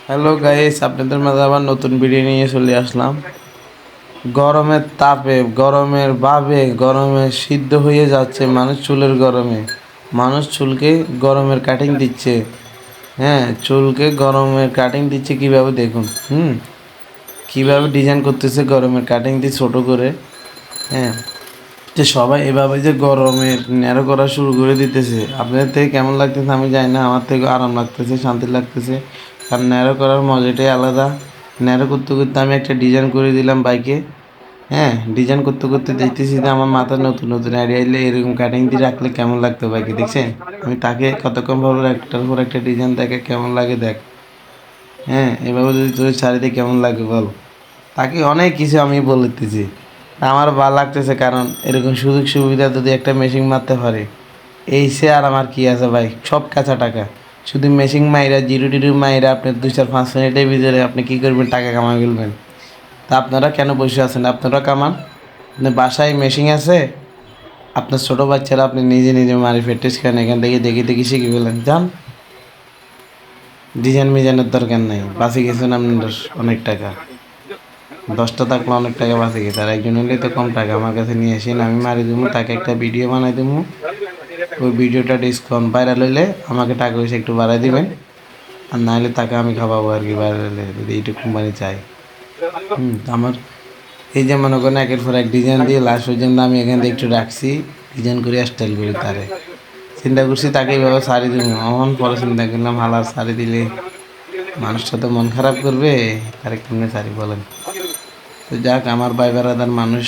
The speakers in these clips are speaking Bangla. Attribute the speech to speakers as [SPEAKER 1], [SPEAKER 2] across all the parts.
[SPEAKER 1] হ্যালো গাইস, আপনাদের মাঝে আবার নতুন ভিডিও নিয়ে চলে আসলাম। গরমের তাপে, গরমের ভাবে, গরমে সিদ্ধ হয়ে যাচ্ছে মানুষ চুলের গরমে। মানুষ চুলকে গরমের কাটিং দিচ্ছে। হ্যাঁ, চুলকে গরমের কাটিং দিচ্ছে কিভাবে দেখুন। কিভাবে ডিজাইন করতেছে গরমের কাটিং দিয়ে ছোট করে। হ্যাঁ, যে সবাই এভাবে যে গরমের ন্যারো করা শুরু করে দিতেছে। আপনাদের থেকে কেমন লাগতেছে আমি জানি না, আমার থেকে আরাম লাগতেছে, শান্তি লাগতেছে। কারণ ন্যারো করার মজাটাই আলাদা। ন্যারো করতে করতে আমি একটা ডিজাইন করে দিলাম বাইকে। হ্যাঁ, ডিজাইন করতে করতে দেখতেছি যে আমার মাথায় নতুন নতুন আইডিয়া এলে এরকম কাটিং দিয়ে রাখলে কেমন লাগতো বাইকে, দেখছেন? আমি তাকে কতক্ষণ ভাবে একটার পর একটা ডিজাইন দেখে কেমন লাগে দেখ। হ্যাঁ, এভাবে যদি তোর চারিদিকে কেমন লাগে বল। তাকে অনেক কিছু আমি বলতেছি। আমার ভালো লাগতেছে, কারণ এরকম সুযোগ সুবিধা যদি একটা মেশিন মারতে পারে, এই সে আর আমার কি আছে ভাই, সব কাঁচা টাকা। শুধু মেশিন মাইরা জিরো টিরো মাইরা আপনি 2 4 5 মিনিটের ভিতরে আপনি কী করবেন, টাকা কামাই ফেলবেন। তা আপনারা কেন বসে আছেন? আপনারা কামান। আপনার বাসায় মেশিন আছে, আপনার ছোটো বাচ্চারা আপনি নিজে নিজে মারি প্র্যাকটিস করেন, এখান থেকে দেখে দেখে শিখে ফেলেন যান। ডিজাইন মিজাইনের দরকার নেই, বাঁচে গেছেন আপনার অনেক টাকা। 10টা থাকলে অনেক টাকা বাঁচে গেছে, আর একজন হলে তো কম টাকা। আমার কাছে নিয়ে আসেন, আমি মারি দেবো, তাকে একটা ভিডিও বানাই দেবো। ওই ভিডিওটা ডিসকাউন্ট ভাইরাল হইলে আমাকে টাকা পয়সা একটু বাড়াই দিবেন। আর না হলে টাকা আমি খাওয়াবো আর কি, ভাইরাল হলে যদি এইটুকু কোম্পানি চাই। আমার এই যে মনে করেন একের পর এক ডিজাইন দিয়ে লাস্ট পর্যন্ত আমি এখান থেকে একটু রাখছি, ডিজাইন করে স্টাইল করি তারে। চিন্তা করছি তাকে এইভাবে শাড়ি দিব, অমন পরে চিন্তা করলাম হালার শাড়ি দিলে মানুষটা তো মন খারাপ করবে, তারে কেমনে শাড়ি বলেন। তো যাক, আমার ভাই বেড়াদার মানুষ,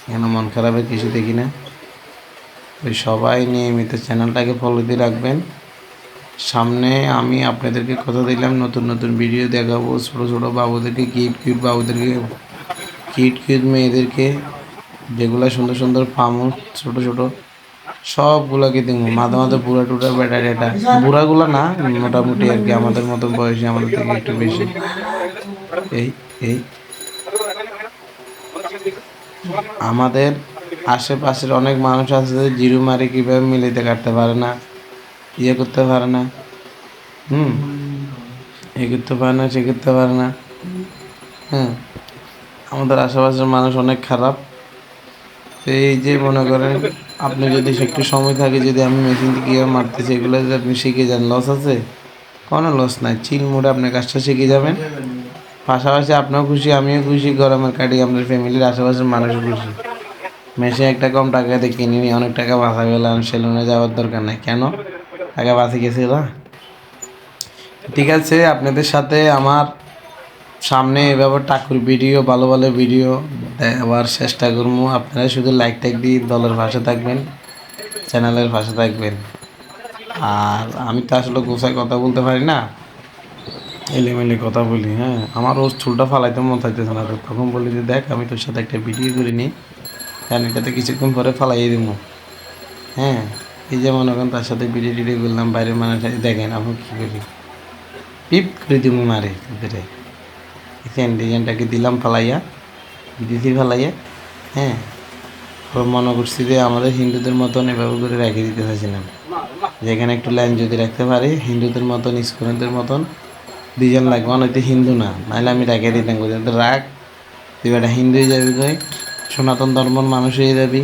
[SPEAKER 1] এখানে মন খারাপের কিছু দেখি না। ওই সবাই নিয়মিত চ্যানেলটাকে ফলো দিয়ে রাখবেন। সামনে আমি আপনাদেরকে কথা দিলাম, নতুন নতুন ভিডিও দেখাবো। ছোটো ছোটো বাবুদেরকে, কিউট কিউট বাবুদেরকে, কিউট কিউট মেয়েদেরকে, যেগুলো সুন্দর সুন্দর ফার্ম, ছোটো ছোটো সবগুলোকে দেখবো। মাঝে মাঝে বুড়া টুড়া বেটা টেটা, বুড়াগুলো না, মোটামুটি আর কি আমাদের মতো বয়সী, আমাদের থেকে একটু বেশি। এই এই আমাদের আশেপাশের অনেক মানুষ আছে যে জিরো মারি কীভাবে মিলাইতে কাটতে পারে না, ইয়ে করতে পারে না। এ করতে পারে না, সে করতে পারে না। হ্যাঁ, আমাদের আশেপাশের মানুষ অনেক খারাপ। তো এই যে মনে করেন, আপনি যদি একটু সময় থাকে, যদি আমি মেশিন দিয়ে কীভাবে মারতেছি এগুলো যদি আপনি শিখে যান, লস আছে? কোনো লস নাই, চিল মোড়ে আপনার কাজটা শিখে যাবেন। পাশাপাশি আপনিও খুশি, আমিও খুশি, গরমের কাটি আমাদের ফ্যামিলির আশেপাশের মানুষও খুশি। মেশিন একটা কম টাকাতে কিনে নিয়ে অনেক টাকা বাঁচা গেল, সেলুনে যাওয়ার দরকার নাই। কেন? টাকা বাঁচে গেছিল। ঠিক আছে, আপনাদের সাথে আমার সামনে এভাবে টাকুর ভিডিও, ভালো ভালো ভিডিও দেওয়ার চেষ্টা করবো। আপনারা শুধু লাইক টাইক দিয়ে দলের পাশে থাকবেন, চ্যানেলের পাশে থাকবেন। আর আমি তো আসলে গোছায় কথা বলতে পারি না, এলিমেলি কথা বলি। হ্যাঁ, আমার ওর চুলটা ফালাইতে মন চাইতেছে না, তো তখন বলি যে দেখ আমি তোর সাথে একটা ভিডিও করে নিই, কারণ এটাতে কিছুক্ষণ পরে ফালাই দিব। হ্যাঁ, এই যে মনে করেন তার সাথে ভিডিও টিডিও করলাম, বাইরের মানুষ দেখেন আমি কী করি, পিপ করে দিব মারে ভিতরে। দেখেন ডিজাইনটাকে দিলাম ফালাইয়া, দিদি ফালাইয়া। হ্যাঁ, মনে করছি যে আমাদের হিন্দুদের মতন এভাবে করে রেখে দিতে চাইছিলাম, যেখানে একটু লাইন যদি রাখতে পারি হিন্দুদের মতন, ইস্কনদের মতন ডিজাইন লাগবে। অনেক হিন্দু না, নাহলে আমি রেখে দিতাম, রাখ তুই একটা হিন্দু হয়ে যাবি, কই সনাতন ধর্মর মানুষ হয়ে যাবি।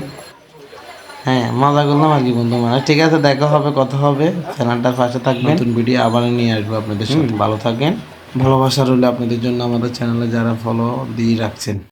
[SPEAKER 1] হ্যাঁ, মজা করলাম আর কি বন্ধু মানে। ঠিক আছে, দেখা হবে, কথা হবে। চ্যানেলটার পাশে থাকবেন, নতুন ভিডিও আবার নিয়ে আসবো আপনাদের সাথে। ভালো থাকেন, ভালোবাসা রইল আপনাদের জন্য আমাদের চ্যানেলে যারা ফলো দিয়ে রাখছেন।